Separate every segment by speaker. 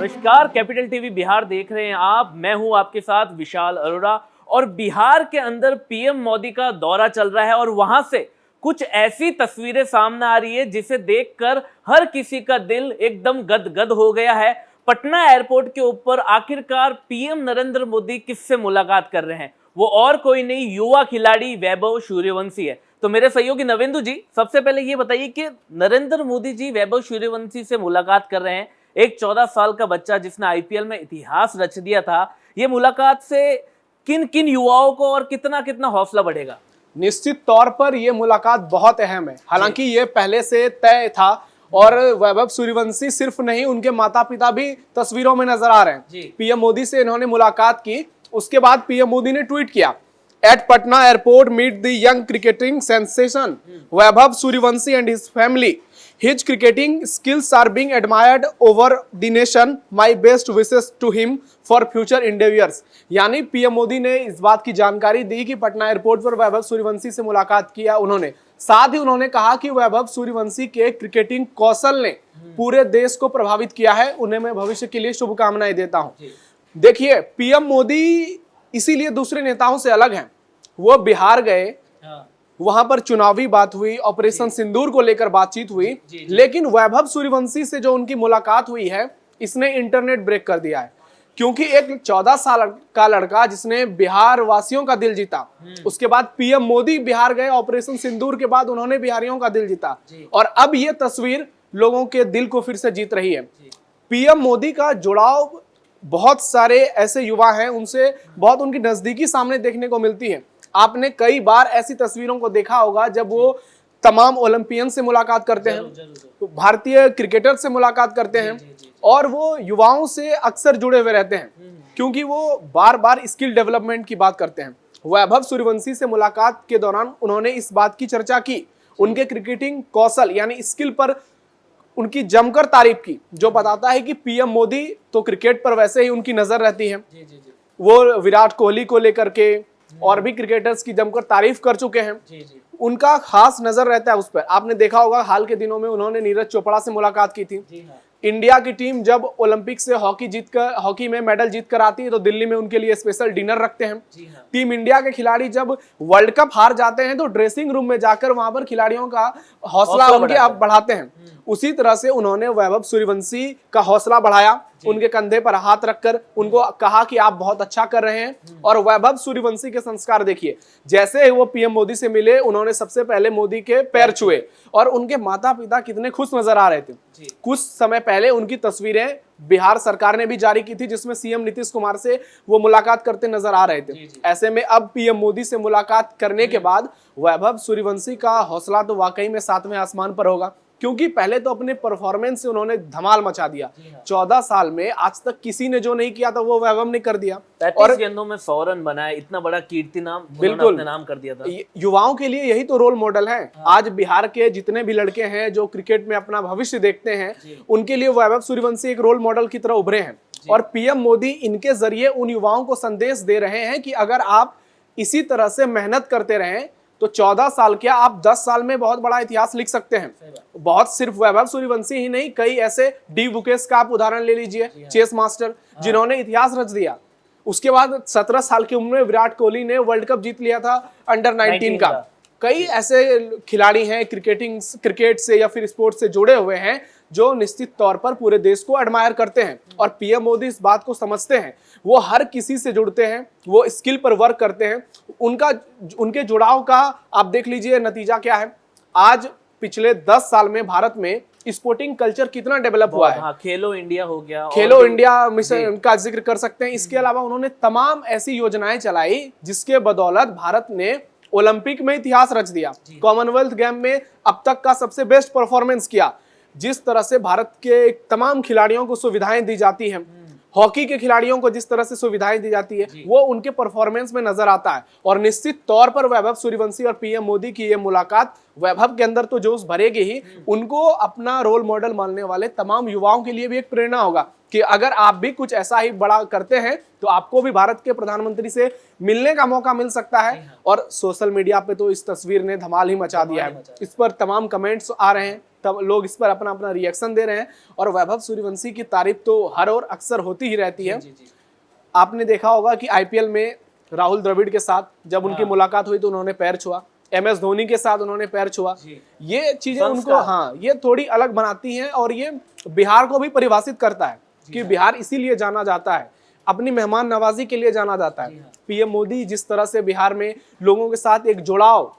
Speaker 1: नमस्कार, capital TV Bihar देख रहे हैं आप। मैं हूं आपके साथ विशाल अरोड़ा। और बिहार के अंदर पीएम मोदी का दौरा चल रहा है और वहां से कुछ ऐसी तस्वीरें सामने आ रही है जिसे देखकर हर किसी का दिल एकदम गदगद हो गया है। पटना एयरपोर्ट के ऊपर आखिरकार पीएम नरेंद्र मोदी किससे मुलाकात कर रहे हैं? वो और कोई नहीं, युवा खिलाड़ी वैभव सूर्यवंशी है। तो मेरे सहयोगी नवेंदु जी, सबसे पहले ये बताइए कि नरेंद्र मोदी जी वैभव सूर्यवंशी से मुलाकात कर रहे हैं, एक 14 साल का बच्चा जिसने आईपीएल में इतिहास रच दिया था। ये मुलाकात से किन किन युवाओं को और कितना कितना हौसला बढ़ेगा?
Speaker 2: निश्चित तौर पर यह मुलाकात बहुत अहम है। हालांकि ये पहले से तय था और वैभव सूर्यवंशी सिर्फ नहीं, उनके माता पिता भी तस्वीरों में नजर आ रहे हैं। पीएम मोदी से इन्होंने मुलाकात की। उसके बाद पीएम मोदी ने ट्वीट किया, at Patna airport meet the young cricketing sensation Vaibhav Suryavanshi and his family. His cricketing skills are being admired over the nation. My best wishes to him for future endeavors. यानी पीएम मोदी ने इस बात की जानकारी दी कि पटना एयरपोर्ट पर वैभव सूर्यवंशी से मुलाकात किया उन्होंने। साथ ही उन्होंने कहा कि वैभव सूर्यवंशी के क्रिकेटिंग कौशल ने पूरे देश को प्रभावित किया है। उन्हें मैं भविष्य के लिए शुभकामनाएं देता हूं। देखिए, पीएम मोदी इसीलिए दूसरे नेताओं से अलग हैं। वो बिहार गए, वहां पर चुनावी बात हुई, ऑपरेशन सिंदूर को लेकर बातचीत हुई, लेकिन वैभव सूर्यवंशी से जो उनकी मुलाकात हुई है, इसने इंटरनेट ब्रेक कर दिया है। क्योंकि एक 14 साल का लड़का जिसने बिहार वासियों का दिल जीता, उसके बाद पीएम मोदी बिहार गए, ऑपरेशन सिंदूर के बाद उन्होंने बिहारियों का दिल जीता, और अब ये तस्वीर लोगों के दिल को फिर से जीत रही है। पीएम मोदी का जुड़ाव बहुत सारे ऐसे युवा हैं, उनसे बहुत उनकी नजदीकी सामने देखने को मिलती है। आपने कई बार ऐसी तस्वीरों को देखा होगा जब वो तमाम ओलंपियन से मुलाकात करते हैं, भारतीय क्रिकेटर से मुलाकात करते हैं, और वो युवाओं से अक्सर जुड़े हुए रहते हैं क्योंकि वो बार बार स्किल डेवलपमेंट की बात करते हैं। वैभव सूर्यवंशी से मुलाकात के दौरान उन्होंने इस बात की चर्चा की, उनके क्रिकेटिंग कौशल यानी स्किल पर उनकी जमकर तारीफ की, जो बताता है कि पीएम मोदी तो क्रिकेट पर वैसे ही उनकी नजर रहती है। वो विराट कोहली को लेकर के और भी क्रिकेटर्स की जमकर तारीफ कर चुके हैं। उनका खास नजर रहता है उस पर। आपने देखा होगा हाल के दिनों में उन्होंने नीरज चोपड़ा से मुलाकात की थी। इंडिया की टीम जब ओलंपिक से हॉकी में मेडल जीत कर आती है तो दिल्ली में उनके लिए स्पेशल डिनर रखते हैं। टीम इंडिया के खिलाड़ी जब वर्ल्ड कप हार जाते हैं तो ड्रेसिंग रूम में जाकर वहां पर खिलाड़ियों का हौसला उनके आप बढ़ाते हैं। उसी तरह से उन्होंने वैभव सूर्यवंशी का हौसला बढ़ाया, उनके कंधे पर हाथ रखकर उनको कहा कि आप बहुत अच्छा कर रहे हैं। और वैभव सूर्यवंशी के संस्कार देखिए, जैसे ही वो पीएम मोदी से मिले उन्होंने सबसे पहले मोदी के पैर छुए, और उनके माता पिता कितने खुश नजर आ रहे थे। कुछ समय पहले उनकी तस्वीरें बिहार सरकार ने भी जारी की थी जिसमें सीएम नीतीश कुमार से वो मुलाकात करते नजर आ रहे थे। ऐसे में अब पीएम मोदी से मुलाकात करने के बाद वैभव सूर्यवंशी का हौसला तो वाकई में 7वें आसमान पर होगा, क्योंकि पहले तो अपने परफॉर्मेंस से उन्होंने धमाल मचा दिया। 14 साल में आज तक किसी ने जो नहीं किया था वो वैभव ने कर दिया।
Speaker 1: 35 गेंदों में 100 रन बनाए, इतना बड़ा कीर्ति नाम बिल्कुल अपने नाम कर दिया था।
Speaker 2: युवाओं के लिए यही तो रोल मॉडल है। आज बिहार के जितने भी लड़के हैं जो क्रिकेट में अपना भविष्य देखते हैं, उनके लिए वैभव सूर्यवंशी एक रोल मॉडल की तरह उभरे हैं। और पीएम मोदी इनके जरिए उन युवाओं को संदेश दे रहे हैं कि अगर आप इसी तरह से मेहनत करते रहें तो 14 साल क्या, आप 10 साल में बहुत बड़ा इतिहास लिख सकते हैं। बहुत सिर्फ वैभव सूर्यवंशी ही नहीं, कई ऐसे डी बुकेश का आप उदाहरण ले लीजिए, चेस मास्टर जिन्होंने इतिहास रच दिया। उसके बाद 17 साल की उम्र में विराट कोहली ने वर्ल्ड कप जीत लिया था अंडर 19 का। कई ऐसे खिलाड़ी हैं क्रिकेट से या फिर स्पोर्ट्स से जुड़े हुए हैं जो निश्चित तौर पर पूरे देश को एडमायर करते हैं। और पीएम मोदी इस बात को समझते हैं, वो हर किसी से जुड़ते हैं, वो स्किल पर वर्क करते हैं। उनके जुड़ाव का आप देख लीजिए नतीजा क्या है। आज पिछले 10 साल में भारत में स्पोर्टिंग कल्चर कितना डेवलप हुआ है।
Speaker 1: खेलो इंडिया हो गया,
Speaker 2: खेलो इंडिया मिशन का जिक्र कर सकते हैं। इसके अलावा उन्होंने तमाम ऐसी योजनाएं चलाई जिसके बदौलत भारत ने ओलंपिक में इतिहास रच दिया, कॉमनवेल्थ गेम में अब तक का सबसे बेस्ट परफॉर्मेंस किया। जिस तरह से भारत के तमाम खिलाड़ियों को सुविधाएं दी जाती हैं, हॉकी के खिलाड़ियों को जिस तरह से सुविधाएं दी जाती है, वो उनके परफॉर्मेंस में नजर आता है। और निश्चित तौर पर वैभव सूर्यवंशी और पीएम मोदी की ये मुलाकात वैभव के अंदर तो जोश भरेगी ही, उनको अपना रोल मॉडल मानने वाले तमाम युवाओं के लिए भी एक प्रेरणा होगा कि अगर आप भी कुछ ऐसा ही बड़ा करते हैं तो आपको भी भारत के प्रधानमंत्री से मिलने का मौका मिल सकता है। और सोशल मीडिया पे तो इस तस्वीर ने धमाल ही मचा दिया है। इस पर तमाम कमेंट्स आ रहे हैं तब लोग इस पर अपना अपना रिएक्शन दे रहे हैं और वैभव सूर्यवंशी की तारीफ तो हर और अक्सर होती ही रहती है। आपने देखा होगा कि आईपीएल में राहुल द्रविड़ के साथ जब उनकी मुलाकात हुई तो उन्होंने पैर छुआ, एमएस धोनी के साथ उन्होंने पैर छुआ। ये चीजें उनको ये थोड़ी अलग बनाती हैं और ये बिहार को भी परिभाषित करता है कि बिहार इसीलिए जाना जाता है, अपनी मेहमान नवाजी के लिए जाना जाता है। पीएम मोदी जिस तरह से बिहार में लोगों के साथ एक जुड़ाव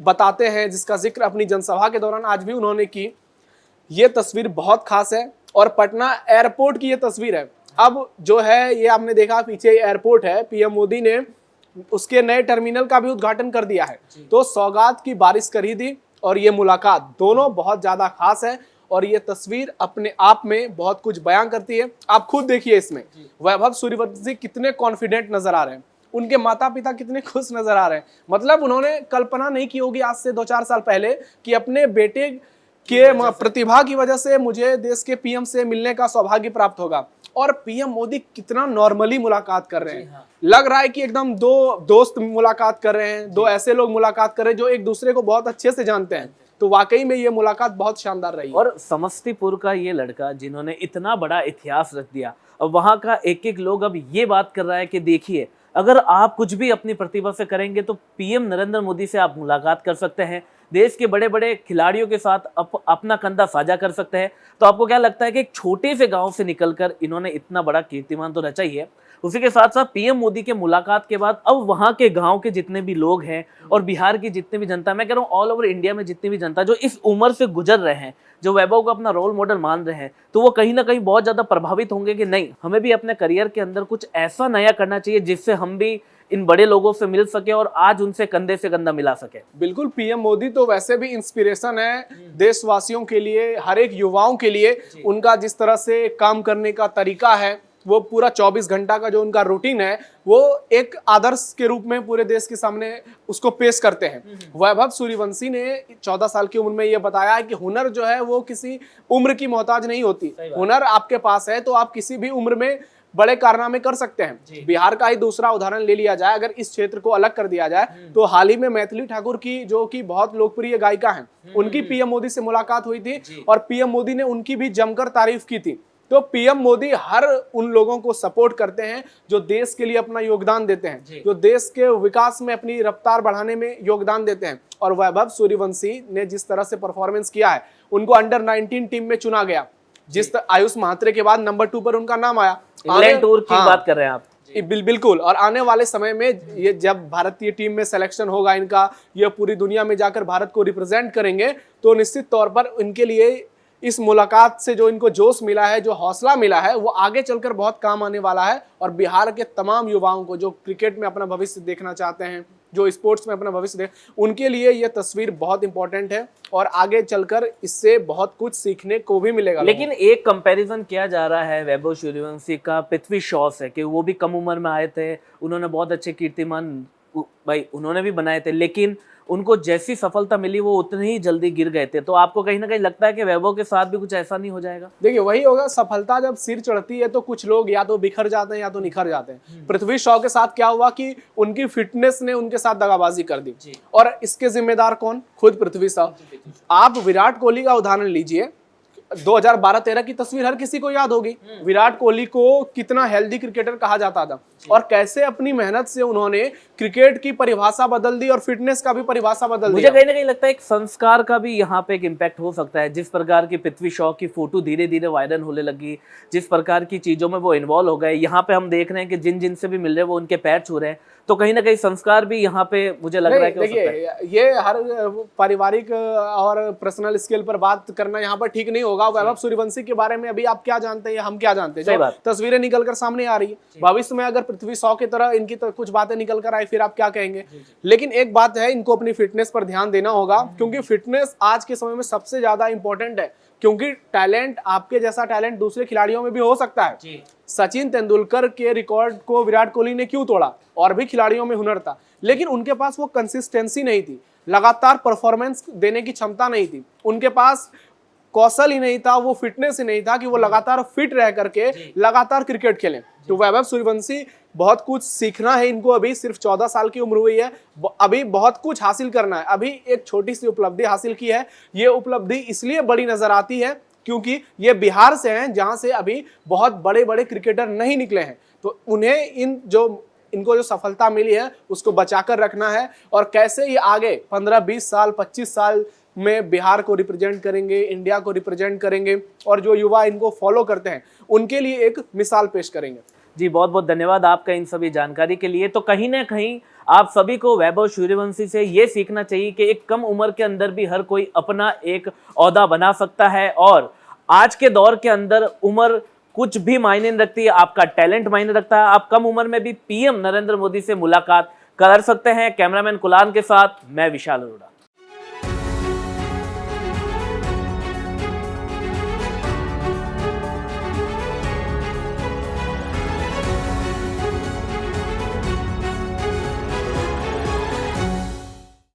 Speaker 2: बताते हैं, जिसका जिक्र अपनी जनसभा के दौरान आज भी उन्होंने की, ये तस्वीर बहुत खास है। और पटना एयरपोर्ट की ये तस्वीर है। अब जो है ये आपने देखा पीछे एयरपोर्ट है, पीएम मोदी ने उसके नए टर्मिनल का भी उद्घाटन कर दिया है। तो सौगात की बारिश करी दी और ये मुलाकात दोनों बहुत ज्यादा खास है और ये तस्वीर अपने आप में बहुत कुछ बयां करती है। आप खुद देखिए इसमें वैभव सूर्यवंशी कितने कॉन्फिडेंट नजर आ रहे हैं, उनके माता पिता कितने खुश नजर आ रहे हैं। मतलब उन्होंने कल्पना नहीं की होगी आज से 2-4 साल पहले कि अपने बेटे के प्रतिभा की वजह से मुझे देश के पीएम से मिलने का सौभाग्य प्राप्त होगा। और पीएम मोदी कितना नॉर्मली मुलाकात कर रहे हैं, लग रहा है कि एकदम दो दोस्त मुलाकात कर रहे हैं, दो ऐसे लोग मुलाकात कर रहे हैं जो एक दूसरे को बहुत अच्छे से जानते हैं। तो वाकई में ये मुलाकात बहुत शानदार रही।
Speaker 1: और समस्तीपुर का ये लड़का जिन्होंने इतना बड़ा इतिहास रच दिया, अब वहां का एक एक लोग अब ये बात कर रहा है कि देखिए अगर आप कुछ भी अपनी प्रतिभा से करेंगे तो पीएम नरेंद्र मोदी से आप मुलाकात कर सकते हैं, देश के बड़े बड़े खिलाड़ियों के साथ अपना कंधा साझा कर सकते हैं। तो आपको क्या लगता है कि एक छोटे से गांव से निकलकर इन्होंने इतना बड़ा कीर्तिमान तो रचा ही है, उसी के साथ साथ पीएम मोदी के मुलाकात के बाद अब वहां के गांव के जितने भी लोग हैं और बिहार की जितनी भी जनता, मैं कह रहा हूँ ऑल ओवर इंडिया में जितनी भी जनता जो इस उम्र से गुजर रहे हैं, जो वैभव को अपना रोल मॉडल मान रहे हैं, तो वो कहीं ना कहीं बहुत ज्यादा प्रभावित होंगे कि नहीं, हमें भी अपने करियर के अंदर कुछ ऐसा नया करना चाहिए जिससे हम भी इन बड़े लोगों से मिल सके और आज उनसे कंधे से कंधा मिला सके।
Speaker 2: बिल्कुल, पीएम मोदी तो वैसे भी इंस्पिरेशन है देशवासियों के लिए, हर एक युवाओं के लिए। उनका जिस तरह से काम करने का तरीका है, वो पूरा 24 घंटा का जो उनका रूटीन है, वो एक आदर्श के रूप में पूरे देश के सामने उसको पेश करते हैं। वैभव सूर्यवंशी ने 14 साल की उम्र में ये बताया है कि हुनर जो है वो किसी उम्र की मोहताज नहीं होती। हुनर आपके पास है तो आप किसी भी उम्र में बड़े कारनामे कर सकते हैं। बिहार का ही दूसरा उदाहरण ले लिया जाए, अगर इस क्षेत्र को अलग कर दिया जाए तो हाल ही में मैथिली ठाकुर की, जो कि बहुत लोकप्रिय गायिका हैं, उनकी पीएम मोदी से मुलाकात हुई थी और पीएम मोदी ने उनकी भी जमकर तारीफ की थी। तो पीएम मोदी हर उन लोगों को सपोर्ट करते हैं जो देश के लिए अपना योगदान देते हैं, जो देश के विकास में अपनी रफ्तार बढ़ाने में योगदान देते हैं। और वैभव सूर्यवंशी ने जिस तरह से परफॉर्मेंस किया है, उनको अंडर 19 टीम में चुना गया, जिस आयुष महात्रे के बाद नंबर 2 पर उनका नाम आया।
Speaker 1: इंग्लैंड टूर की बात कर रहे हैं आप।
Speaker 2: बिल्कुल, और आने वाले समय में ये जब भारतीय टीम में सिलेक्शन होगा इनका, ये पूरी दुनिया में जाकर भारत को रिप्रेजेंट करेंगे, तो निश्चित तौर पर इनके लिए इस मुलाकात से जो इनको जोश मिला है, जो हौसला मिला है, वो आगे चलकर बहुत काम आने वाला है। और बिहार के तमाम युवाओं को जो क्रिकेट में अपना भविष्य देखना चाहते हैं, जो स्पोर्ट्स में अपना भविष्य देख, उनके लिए ये तस्वीर बहुत इंपॉर्टेंट है और आगे चलकर इससे बहुत कुछ सीखने को भी मिलेगा।
Speaker 1: लेकिन एक कंपैरिजन किया जा रहा है वैभव सूर्यवंशी का पृथ्वी शॉ से कि वो भी कम उम्र में आए थे, उन्होंने बहुत अच्छे कीर्तिमान भाई उन्होंने भी बनाए थे, लेकिन उनको जैसी सफलता मिली वो उतने ही जल्दी गिर गए थे। तो आपको कहीं ना कहीं लगता है कि वैभव के साथ भी कुछ ऐसा नहीं हो जाएगा?
Speaker 2: देखिए, वही होगा, सफलता जब सिर चढ़ती है तो कुछ लोग या तो बिखर जाते हैं या तो निखर जाते हैं। पृथ्वी शॉ के साथ क्या हुआ कि उनकी फिटनेस ने उनके साथ दगाबाजी कर दी, और इसके जिम्मेदार कौन? खुद पृथ्वी शॉ। आप विराट कोहली का उदाहरण लीजिए, 2012-13 की तस्वीर हर किसी को याद होगी। विराट कोहली को कितना हेल्दी क्रिकेटर कहा जाता था और कैसे अपनी मेहनत से उन्होंने क्रिकेट की परिभाषा बदल दी और फिटनेस का भी परिभाषा बदल दी।
Speaker 1: मुझे कहीं ना कहीं लगता है एक संस्कार का भी यहाँ पे एक इम्पैक्ट हो सकता है। जिस प्रकार की पृथ्वी शॉ की फोटो धीरे धीरे वायरल होने लगी, जिस प्रकार की चीजों में वो इन्वॉल्व हो गए, यहाँ पे हम देख रहे हैं कि जिन जिन से भी मिल रहे हैं वो उनके पैर छू रहे हैं, तो कहीं ना कहीं संस्कार भी यहाँ पे मुझे लग रहा है कि
Speaker 2: देखिए, ये हर पारिवारिक और पर्सनल स्केल पर बात करना यहाँ पर ठीक नहीं होगा। वैभव सूर्यवंशी के बारे में अभी आप क्या जानते हैं, हम क्या जानते हैं? जो तस्वीरें निकल कर सामने आ रही है, भविष्य में अगर पृथ्वी शॉ की तरह इनकी तो कुछ बातें निकल कर आई, फिर आप क्या कहेंगे? लेकिन एक बात है, इनको अपनी फिटनेस पर ध्यान देना होगा, क्योंकि फिटनेस आज के समय में सबसे ज्यादा इंपॉर्टेंट है। क्योंकि टैलेंट, आपके जैसा टैलेंट दूसरे खिलाड़ियों में भी हो सकता है। सचिन तेंदुलकर के रिकॉर्ड को विराट कोहली ने क्यों तोड़ा? और भी खिलाड़ियों में हुनर था, लेकिन उनके पास वो कंसिस्टेंसी नहीं थी, लगातार परफॉर्मेंस देने की क्षमता नहीं थी। उनके पास कौशल ही नहीं था, वो फिटनेस ही नहीं था कि वो लगातार फिट रह करके लगातार क्रिकेट खेलें। तो वैभव सूर्यवंशी बहुत कुछ सीखना है इनको, अभी सिर्फ 14 साल की उम्र हुई है, अभी बहुत कुछ हासिल करना है। अभी एक छोटी सी उपलब्धि हासिल की है, ये उपलब्धि इसलिए बड़ी नजर आती है क्योंकि ये बिहार से हैं जहां से अभी बहुत बड़े बड़े क्रिकेटर नहीं निकले हैं। तो उन्हें इनको जो सफलता मिली है उसको बचाकर रखना है, और कैसे ये आगे 15-20 साल 25 साल में बिहार को रिप्रेजेंट करेंगे, इंडिया को रिप्रेजेंट करेंगे, और जो युवा इनको फॉलो करते हैं उनके लिए एक मिसाल पेश करेंगे।
Speaker 1: जी बहुत बहुत धन्यवाद आपका इन सभी जानकारी के लिए। तो कहीं ना कहीं आप सभी को वैभव सूर्यवंशी से ये सीखना चाहिए कि एक कम उम्र के अंदर भी हर कोई अपना एक ओहदा बना सकता है, और आज के दौर के अंदर उम्र कुछ भी मायने नहीं रखती है, आपका टैलेंट मायने रखता है। आप कम उम्र में भी पीएम नरेंद्र मोदी से मुलाकात कर सकते हैं। कैमरामैन कुलान के साथ मैं विशाल अरोड़ा।